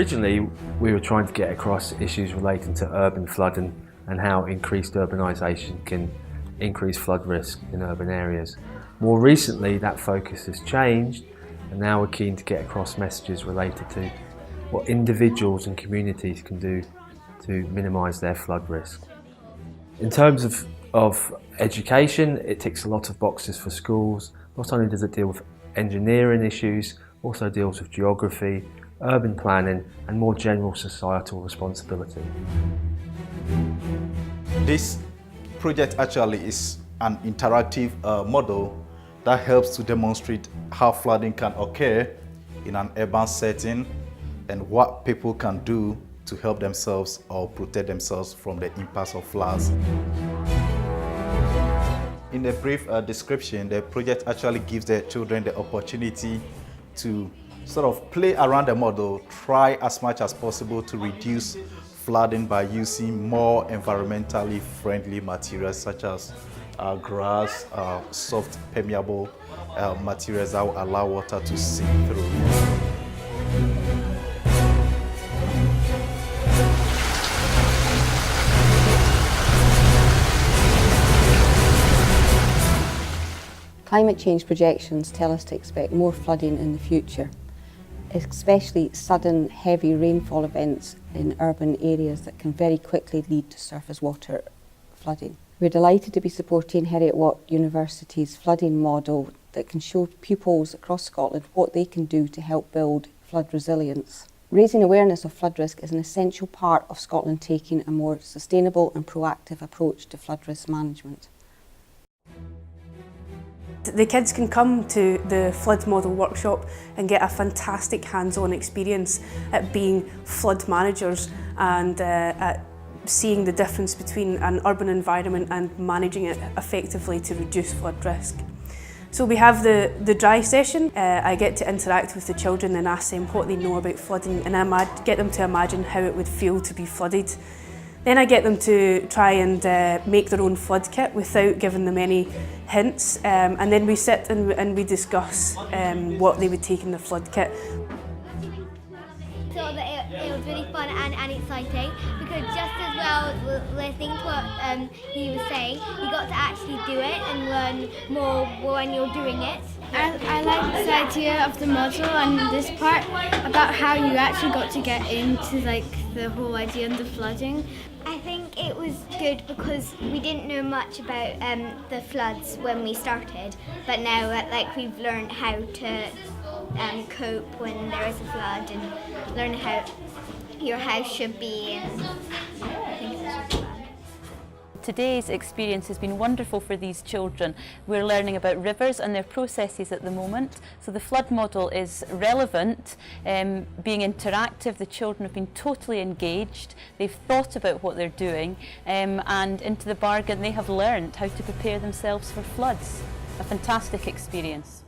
Originally, we were trying to get across issues relating to urban flooding and how increased urbanisation can increase flood risk in urban areas. More recently, that focus has changed, and now we're keen to get across messages related to what individuals and communities can do to minimise their flood risk. In terms of education, it ticks a lot of boxes for schools. Not only does it deal with engineering issues, also deals with geography, urban planning and more general societal responsibility. This project actually is an interactive model that helps to demonstrate how flooding can occur in an urban setting and what people can do to help themselves or protect themselves from the impacts of floods. In a brief description, the project actually gives the children the opportunity to sort of play around the model, try as much as possible to reduce flooding by using more environmentally friendly materials such as grass, soft permeable materials that will allow water to seep through. Climate change projections tell us to expect more flooding in the future, especially sudden heavy rainfall events in urban areas that can very quickly lead to surface water flooding. We're delighted to be supporting Heriot Watt University's flooding model that can show pupils across Scotland what they can do to help build flood resilience. Raising awareness of flood risk is an essential part of Scotland taking a more sustainable and proactive approach to flood risk management. The kids can come to the flood model workshop and get a fantastic hands-on experience at being flood managers and at seeing the difference between an urban environment and managing it effectively to reduce flood risk. So we have the dry session. I get to interact with the children and ask them what they know about flooding, and I get them to imagine how it would feel to be flooded. Then I get them to try and make their own flood kit without giving them any hints, and then we sit and we discuss what they would take in the flood kit. So that it was really fun and exciting, because just as well as listening to what he was saying, you got to actually do it and learn more when you're doing it. I like this idea of the model and this part about how you actually got to get into the whole idea of the flooding. I think it was good because we didn't know much about the floods when we started, but now we've learned how to cope when there is a flood and learn how your house should be, and I think it's really fun. Today's experience has been wonderful for these children. We're learning about rivers and their processes at the moment. So the flood model is relevant, being interactive. The children have been totally engaged. They've thought about what they're doing, and into the bargain they have learned how to prepare themselves for floods. A fantastic experience.